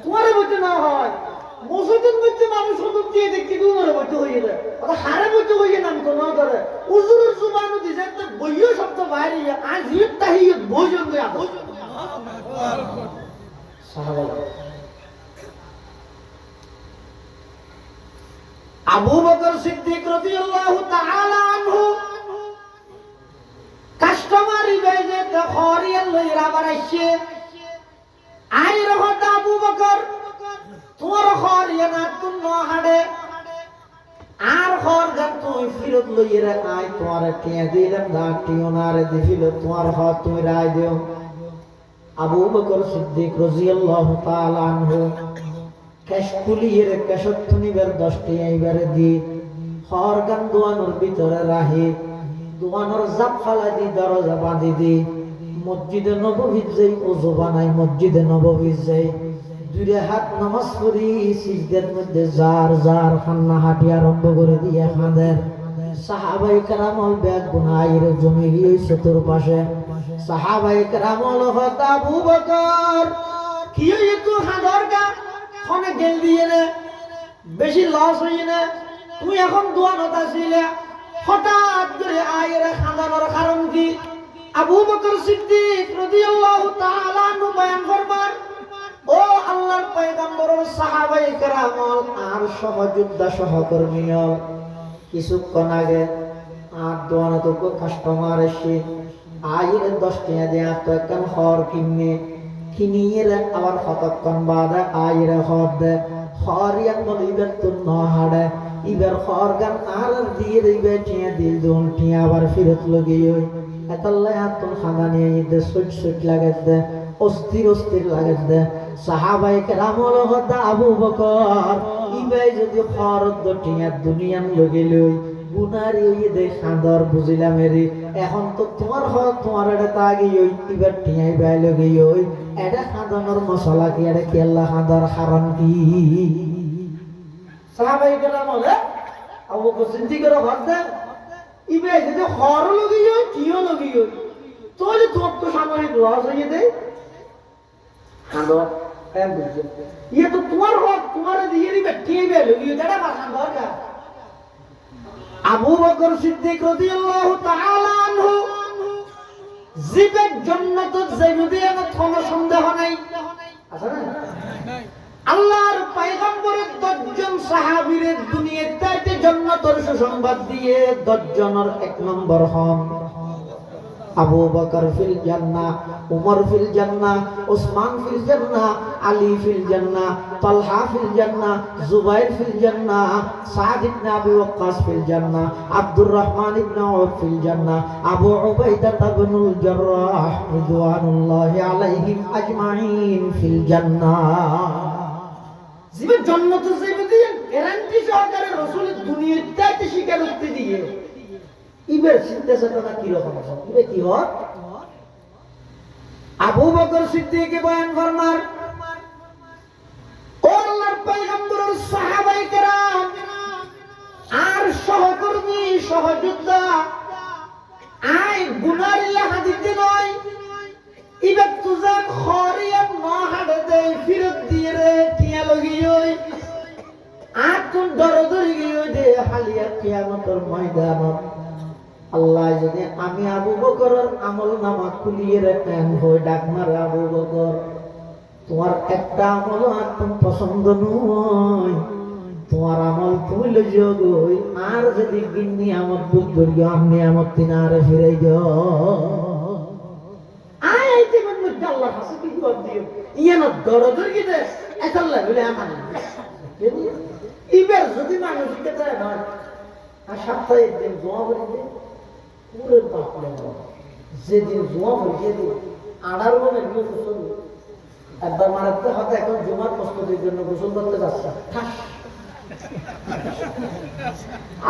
তোমার বলতে না হয় মসজিদের মধ্যে মানুষ দিয়ে দেখি তোমার বলতে হয়ে যায় হারে বলতে হয়ে নাম তো না ধরে উজুরের জুবানু দিছে একটা বইও শব্দ বাইরে আজ হিট তাহিয়ত ভোজন দেয়া সাহাবা আবু বকর সিদ্দিক রাদিয়াল্লাহু তাআলা আনহু কাস্টমার ইবেজে তো খরিয়াল লইরা বাড়াইছে আই রহত আবু বকর তোর খরিয়া না তুন হাড়ে আর খর গান তুই ফিরত লইরা আই তোর টিয়া দিলাম না টিওনারে দিছিল তোর হ তুই রায় দেও আবু বকর সিদ্দিক রাদিয়াল্লাহু তাআলা আনহু ক্যাশ কুলিয়ের ক্যাশত নিবার 10টি এইবারে দি খর গান দোয়ানোর ভিতরে রাহি দোয়ানোর জাপ ফালা দি দরজা বাঁধি দি মসজিদে নববীর যাই ওযু বানাই মসজিদে নববীর যাই দুইটা হাত নামাজ পড়ি সিজদার মধ্যে জার জার খান্না হাঁটি আরম্ভ করে দিয়ে খাঁদের সাহাবায়ে কেরামল ব্যাগ গুনাইর জমি গিয়েছে তোর পাশে সাহাবায়ে কেরামল হত আবু বকর কি হইতো খাঁদর গা ফোনে গেল দিয়ে নে বেশি লস হই না তুই এখন দোয়ানত আছিলে হঠাৎ করে আয়ের খাঁদানোর কারণ কি আবু বকর সিদ্দিক রাদিয়াল্লাহু তাআলা আনহু বয়ান ফরমান ও আল্লাহর পয়গম্বর ও সাহাবায়ে কেরামল আর সহযোদ্ধা সহকর্মীও কিছুক্ষণ আগে আর দোয়ানত কাস্টমার এসে আয়ের 10 টাকা দেয়া তো একদম হর কিনিয়ে আবার কতক্ষণ বাদে আয়ের হর দে হরিয়ান বলিবেন তো না হাড়ে ইবার হর গান আর দিয়ে দিবে টিয়া দিল দোন টিয়া আবার ফিরত লগিয়ে এতলে আতুল খানানি দে সুট লাগে দে অস্থির লাগে দে সাহাবায়ে কেরামল হত আবু বকর ইবাই যদি খরদ টিয়া দুনিয়ান লগিলই গুনারি হইয়ে দে খাঁদর বুঝিলাম এরি এখন তো তোমার হয় তোমার এটা তাগি হই ইবার টিয়াই বাই লগিয়ে হই এটা খাঁদনের মশলা কি এটা কি আল্লাহ খাঁদর হারাম কি সাহাবায়ে কেরামল আবু বকর সিদ্দিকের হদ ইবে যদি হর লগিয়ে হই টিও লগিয়ে হই তাহলে তোর তো সাময়িক লস হইয়ে দে খাঁদর কেন বুঝছে ইয়ে তো তোমার হক তোমার দিয়ে দিবে টিয়ে বে লগিয়ে এটা বা খাঁদর কা আবু বকর সিদ্দিক রাদিয়াল্লাহু তাআলা আনহু জিবের জান্নাতত যাইবে না কোনো সন্দেহ নাই আছে না নাই আল্লাহর পয়গম্বরের 10 জন সাহাবীর দুনিয়াতে জান্নাতের সুসংবাদ দিয়ে 10 জনের 1 নম্বর হন আবু বকর ফিল জান্নাহ উমর ফিল জান্নাহ উসমান ফিল জান্নাহ আলী ফিল জান্নাহ তালহা ফিল জান্নাহ জুবাইর ফিল জান্নাহ সাদ ইবনে আবি ওয়াক্কাস ফিল জান্নাহ আব্দুর রহমান ইবনে আউফ ফিল জান্নাহ আবু উবাইদা ইবনুল জাররাহ রিদওয়ানুল্লাহি আলাইহিম আজমাইন ফিল জান্নাহ জীবন জান্নাতে যাইবে দিয়ে গ্যারান্টি সহকারে রাসূলের দুনিয়াতে স্বীকারোক্তি দিয়ে ইবের চিন্তা চেতনা কি রকম ইবে কি হয় আবু বকর সিদ্দিক বয়ান ফরমান ও আল্লাহর পয়গম্বরের সাহাবায়ে কেরাম আর সহকর্মী সহযোদ্ধা আই গুনার লাহা দিতে নয় ইবে তুজা খরিয়াত না হাড়ে দে ফিরত দিয়ে রে টিয়া লগিয়ই আর তুন দরদরি গিয়ে দে হালিয়া কিয়ামতের ময়দানত আল্লাহ যদি আমি আবু বকরের আমল নামা খুলিয়ে রাখেন হই ডাক মারে আবু বকর তোমার একটা আমল আর তুমি পছন্দ নয় তোমার আমল তুমি লইও গই আর যদি গিন্নি আমত বুক করিও আমনি আমত তিনারে ফিরাই দাও আইতে মন মধ্যে আল্লাহ কাছে কি কর দিও ইয়া না দরদর কি দে এতলা বলে আমার ইবার যদি মানুষ কে দেয় না আর সপ্তাহে একদিন দোয়া করে দে পুরো পাপলে যেদিন জুমা পড়িয়ে দিই আড়ার মনে গোসল একবার মারাতে হয়তো এখন জুমার প্রস্তুতির জন্য গোসল করতে যাচ্ছে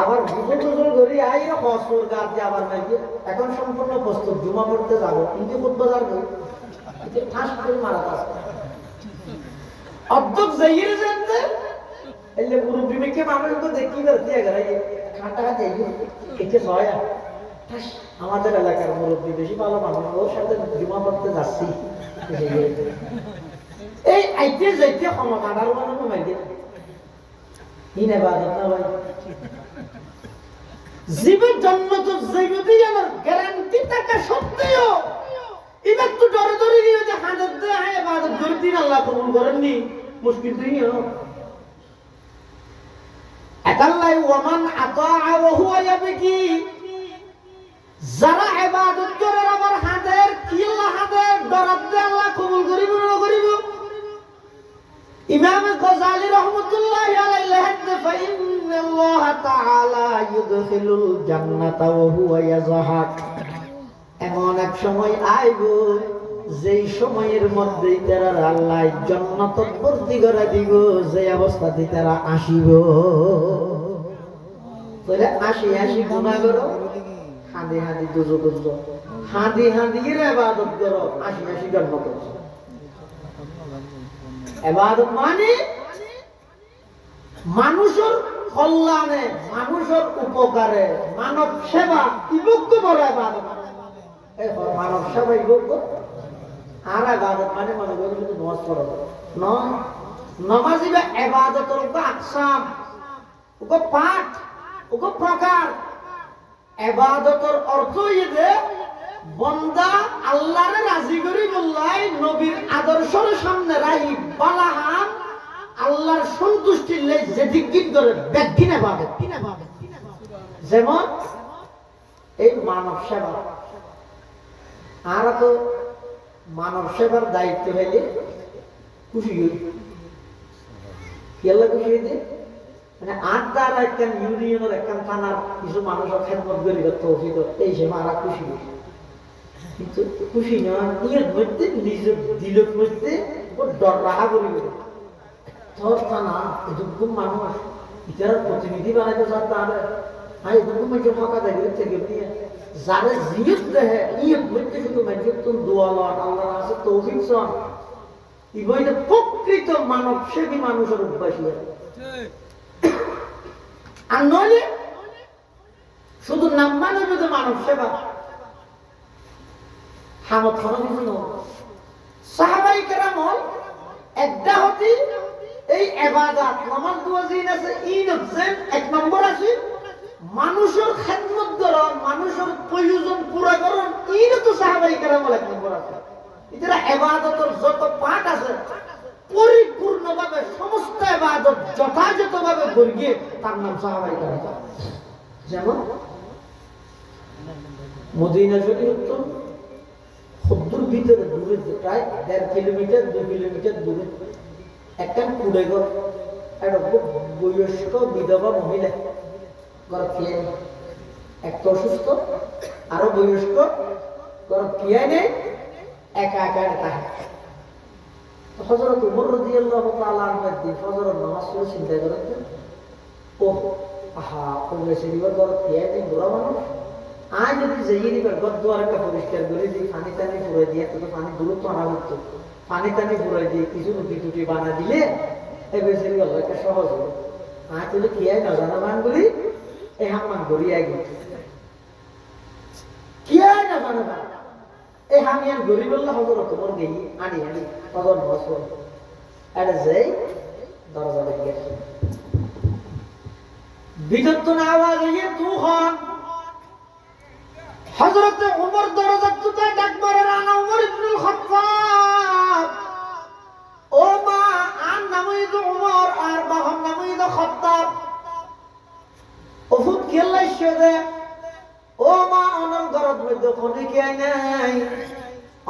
আবার গোসল করি আই হসর গাছ দিয়ে আবার নাকি এখন সম্পূর্ণ প্রস্তুত জুমা পড়তে যাবো কিন্তু ফুটবাজার গই ঠাস করে মারা যাচ্ছে অর্ধক যাইয়ে যেতে এলে মুরব্বী মেয়েকে মানুষকে দেখি করতে গেলে খাটা যাই একে ছয় আমাদের এলাকার মুরব্বী বেশি ভালো মানুষ ওর সাথে জুমা পড়তে যাচ্ছি এই আইতে যাইতে ক্ষমতা আর কোনো কমাই দিয়ে ইন ইবাদত না ভাই জীবের জন্য তো জীবতি আমার গ্যারান্টি থাকা সত্ত্বেও এবার তো ডরে ডরে নিয়ে যে হাজার দেয় হ্যাঁ ইবাদত করে দিন আল্লাহ কবুল করেননি মুশকিল তো নিও আতাল্লাহ ওয়ামান আতা ওয়া হুয়া ইয়াবকি যারা ইবাদত করে আমার হাতের কি আল্লাহ হাতের ডরাতে আল্লাহ কবুল করিব না করিব ইমাম গজালি রাহমাতুল্লাহি আলাইহি লিখেন ফাইন্নাল্লাহ তাআলা ইউদখিলুল জান্নাতা ওয়া হুয়া ইয়াজহাক এমন এক সময় আইব যেই সময়ের মধ্যেই তারা আল্লাহ জান্নাত ভর্তি করে দিব যে অবস্থাতে তারা আসিব বলে আসি গুনাহ করো হাদি হাদি দুজো করছো হাদি হাদি এর ইবাদত করো আসি জান্নাত করছো ইবাদত মানে মানুষের কল্যাণে মানুষের উপকারে মানব সেবা ইবক্য বড় ইবাদত এই মানব সেবা ইবক্য আর ইবাদত মানে মনে করি শুধু নামাজ পড়ো নয় নামাজি বা ইবাদতের আকসাম ওগো পাঠ ওগো প্রকার ইবাদতের অর্থ যে বন্দা আল্লাহরে রাজি করি বললাই নবীর আদর্শের সামনে রাখি বালাহান আল্লাহর সন্তুষ্টির লাই যে দিকিন করে ব্যাখ্যা ইবাদত যেমন এই মানব সেবা আর তো মানব সেবার দায়িত্ব হইলে খুশি হই কেলা খুশি হইতে মানে আড্ডার একখান ইউনিয়নের একখান থানার কিছু মানুষের খেদমত করি তৌফিক এই সে মারা খুশি কিন্তু খুশি নয় নিয়ত মধ্যে নিজের দিলত মধ্যে ওর ডর রাহা করি তোর থানা এটুকু মানুষ ইতার প্রতিনিধি বানাইতে চান তাহলে হ্যাঁ এটুকু মানুষের ফাঁকা দেখলে থেকে নিয়ে যারা জিয়ত দেহে ইয়ত মধ্যে শুধু মানুষের তুমি দোয়া লন আল্লাহর কাছে তৌফিক চান ইবইতে প্রকৃত মানব সেবী মানুষের অভ্যাসী আর নইলে শুধু নাম মানে যদি মানব সেবা হামত খানো কিছু নয় সাহাবাই কেরামল একটা হতি এই ইবাদত নামাজ দোয়া জিন আছে ইন হচ্ছেন এক নম্বর আছে মানুষের খেদমত করন মানুষের প্রয়োজন পুরা করন ইন তো সাহাবাই কেরামল এক নম্বর আছে এটা ইবাদতের যত পাঠ আছে পরিপূর্ণভাবে সমস্ত ইবাদত যথাযথভাবে করিয়ে তার নাম সাহাবাই কেরাম যেমন মদিনা শরীফ তো খুদ্দুর ভিতরে দূরে প্রায় 1.5 কিলোমিটার 2 কিলোমিটার দূরে একটা কুড়ে ঘর একটা বয়স্ক বিধবা মহিলা ঘর খেয়ে একটা অসুস্থ আরো বয়স্ক ঘর খেয়ে নেই একা একা থাকে হযরত উমর রাদিয়াল্লাহু তাআলা আনহু ফজরের নামাজ পড়ে চিন্তা করেন ও আহা ওই সেদিবার ঘর খেয়ে নেই বুড়া মানুষ আজ যদি যাইয়ে দিবার ঘর দুয়ার একটা পরিষ্কার করে দিই পানি টানি ফুরাই দিয়ে তো পানি দূরত্ব আনা হতো পানি টানি ফুরাই দিয়ে কিছু রুটি টুটি বানা দিলে এবার সেদিকে একটা সহজ হবে আজ যদি খেয়ে না জানা মান করি এই হামান ঘুরি আগে খেয়ে না জানা মান এই হামিয়ান ঘুরি বললে হজর তোমার গেই আনি আনি হজর নস এটা যাই দরজা লেগে ভিতর তো না আওয়াজ হইয়ে তু হন হযরত ওমর দরজা তুলে ডাক মারে রানা ওমর ইবনুল খাত্তাব ও মা আর নামই তো ওমর আর বাবার নামই তো খাত্তাব ওফুত খেলাই শোদে ও মা অনর গরদ মধ্যে কোনে কি নাই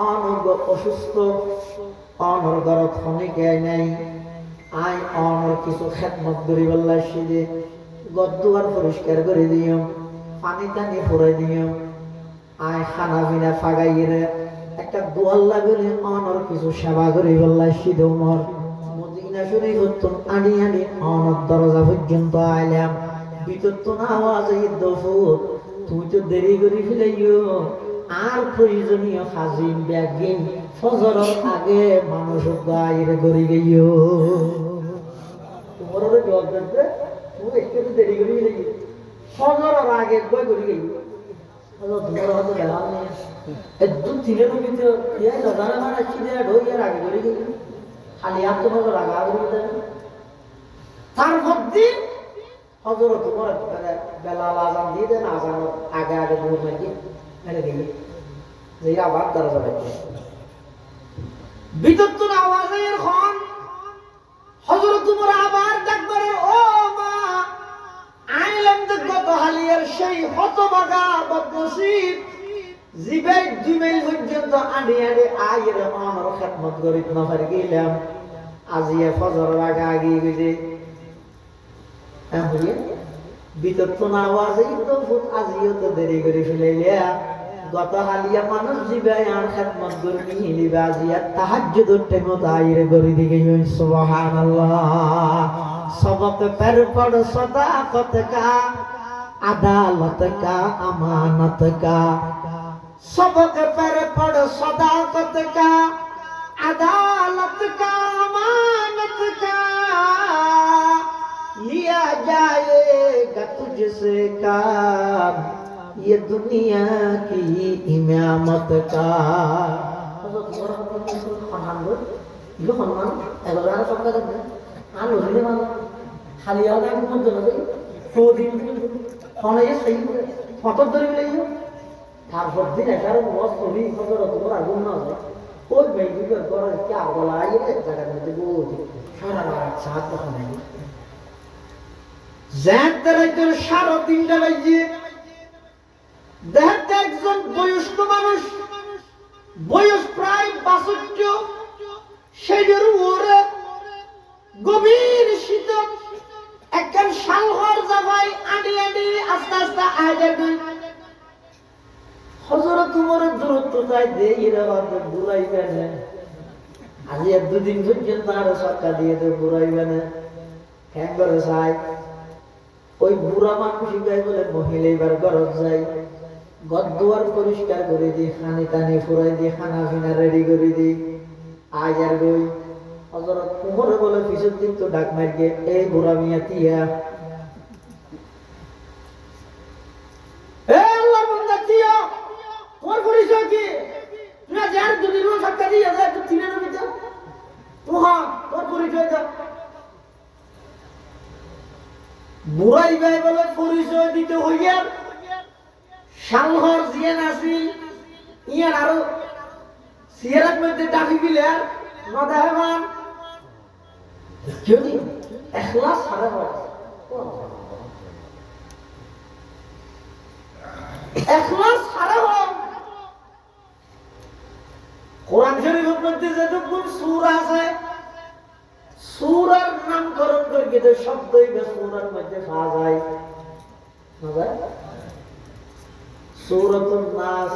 অনর অসুস্থ অনর গরদ কোনে কি নাই আই অনর কিছু খেদমত করি বললা শিদে গদ্দুয়ার পরিষ্কার করে দিও পানি টানি ফুরাই দিও আয় খানা পিনা ফাগাইরে একটা দোয়াল্লা বলে অনর কিছু সেবা করি বললা শিদে ওমর মদিনা শরীফ তো আনি আনি অনর দরজা পর্যন্ত আইলাম ভিতর তো না আওয়াজ এই দফুর তুমি তো দেরি করে ফেলাইও আর প্রয়োজনীয় হাজিম ব্যাগিন ফজরের আগে মানুষ বাইরে করে গইও তোমার জবাব দেবে তুমি একটু দেরি করে ফেলাইও ফজরের আগে কই করে গইও হলো তোমার হয়তো বেলা নেই একদম তিনের ভিতরে ইয়ে লগানো মানে চিনে ঢইয়ার আগে করে গেল খালি আর তো হলো রাগা করে তার মধ্যে হজরত তোমার বেলা আজান দিয়ে দেন আজান আগে আগে দূর নাকি মেরে দিই যে আবার দরজা বাজছে বিদ্যুৎ আওয়াজের খন হযরত উমর আবার ডাক করে ও মা আইলাম তো গত হালিয়ার সেই হতভাগা বদনসিব জিবে জিমেল পর্যন্ত আনি আনি আয়ের আমার খেদমত করিত না পারি গেলাম আজিয়া ফজর আগে আগে গেছে হইয়া বিদ্যুৎ আওয়াজেই তো ফুট আজিও তো দেরি করে ফেলাইলিয়া গত হালিয়া মানুষ জিবে আর খেদমত করবি হিলিবা আজিয়া তাহাজ্জুদের টাইমে তাইরে করে দিকে সুবহানাল্লাহ सबक पर पढ़ सदाकत का अदालत का अमानत का सबक पर पढ़ सदाकत का अदालत का अमानत का लिया जाएगा तुझसे काम ये दुनिया की इमामत का itu kan eloran sampai kan anu ini mana halian yang pun tu lagi kodin mana ya sih foto dari mana ya thar foto ni agar buat story foto tu orang guna nasi kau main juga orang kya bola ya jangan nanti buat cara orang saat tu kan ini zat terakhir syarat tinggal aja dah tekson boyus tu manus boyus prime basutjo সেজের ওরে গভীর শীত একখান শালঘর যাবাই আডি আডি আস্তে আস্তে আইজা গই হযরত উমরের দূরত্ব যায় দে এরা বাদ বুলাইবে না আজি দুদিন পর্যন্ত আর সরকার দিয়ে দে বুলাইবে না একবার যায় ওই বুড়া মানুষই গায় বলে মহিলা এবার গরজ যায় গদ্দুয়ার পরিষ্কার করে দি খানি টানি ফুরাই দি খানা পিনা রেডি করে দি আজ আর গই হযরত উমর বলে পিছন দিন তো ডাক মারগে এই বুড়া মিয়া তিয়া এ আল্লাহর বান্দা তিয়া তোর পরিচয় কি তুই যার দুনির সরকার দিয়ে যায় তুই চিনে না বিটা তোহা তোর পরিচয় দাও বুড়াই ভাই বলে পরিচয় দিতে হইয়া শালঘর জিয়ান আসিল ইয়ার আরো সিয়ারাত মধ্যে টাফি বিলের নদাহমান যদি ইখলাস হারা হয় ইখলাস হারা হয় কোরআন শরীফের মধ্যে যতগুলো সূরা আছে সূরার নামকরণ করে যে শব্দই বে সূরার মধ্যে পাওয়া যায় সূরাতুন নাস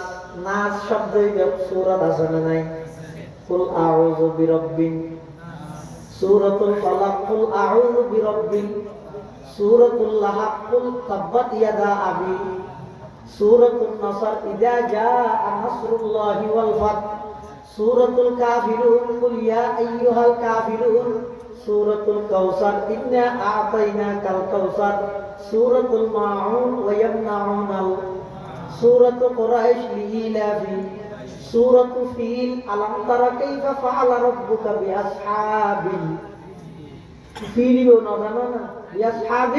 নাস শব্দই সূরাত আছে না নাই কুল আউযু বিরাব্বিন সূরাতুল ফালাক কুল আউযু বিরাব্বিন সূরাতুল লাহাব কুল তাব্বাত ইয়াদা আবি সূরাতুন নাসর ইযা জাআ নাসরুল্লাহি ওয়াল ফাত সূরাতুল কাফিরুন কুল ইয়া আইয়ুহাল কাফিরুন সূরাতুল কাউসার ইন্না আ'তাইনাকাল কাউসার সূরাতুল মাউন ওয়া ইয়ামনাউনাল سورة قريش لإيلافي سورة فيل ألم تر كيف فعل ربك بأصحاب الفيل ونظرنا بأصحاب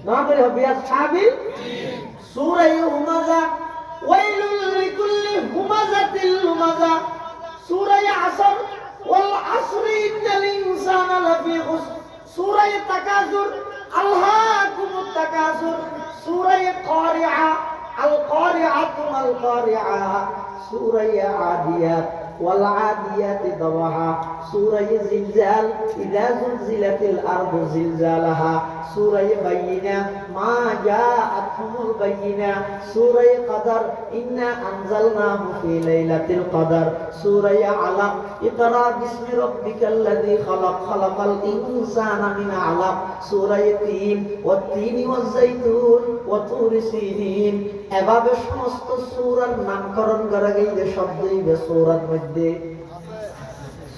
نظر بأصحاب سورة همزة ويل لكل همزة لمزة سورة عصر والعصر إن الإنسان لفي خسر سورة التكاثر ألهاكم التكاثر سورة قارعة القارعة ما القارعة سورة عاديات والعاديات ضبحا سورة زلزال إذا زلزلت الأرض زلزالها سورة بينة ما جاءتهم البينة سورة قدر إنا أنزلناه في ليلة القدر سورة علق اقرأ باسم ربك الذي خلق خلق الإنسان من علق سورة تين والتين والزيتون وطور سينين এভাবে সমস্ত সূরার নামকরণ করা গেছে শব্দই বে সূরার মধ্যে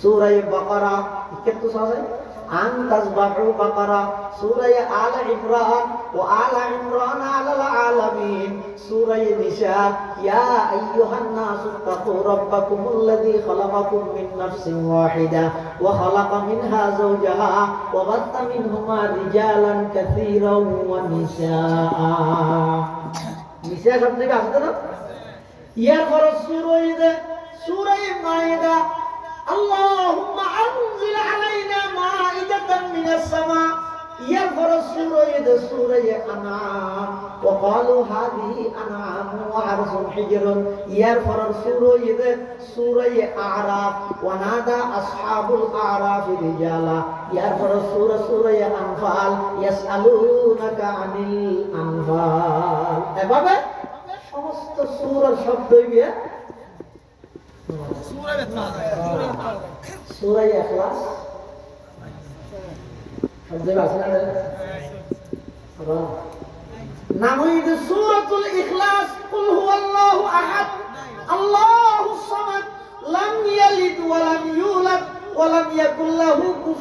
সূরা বাকারা কত আছে আন তাসবাহু বাকারা সূরা আলে ইমরান وآل عمران على العالمين سورة النساء يا أيها الناس اتقوا ربكم الذي خلقكم من نفس واحدة وخلق منها زوجها وبث منهما رجالا كثيرا ونساء نساء شبد থেকে আসছে না এরপর সূরা মাইদা اللهم أنزل علينا مائدة من السماء يرفر سورة أنعام وقالوا هذه أنعام وحرث حجر يرفر سورة أعراف ونادى أصحاب الأعراف رجالا يرفر سورة أنفال يسألونك عن الأنفال এভাবে সমস্ত সূরার শব্দই দিয়ে সূরা ইখলাস শব্দ আছে না নাম হইছে সূরাতুল ইখলাস কুল হুয়াল্লাহু আহাদ আল্লাহুস সামাদ লাম ইয়ালিদ ওয়া লাম ইউলাদ ওয়া লাম ইয়াকুল লাহু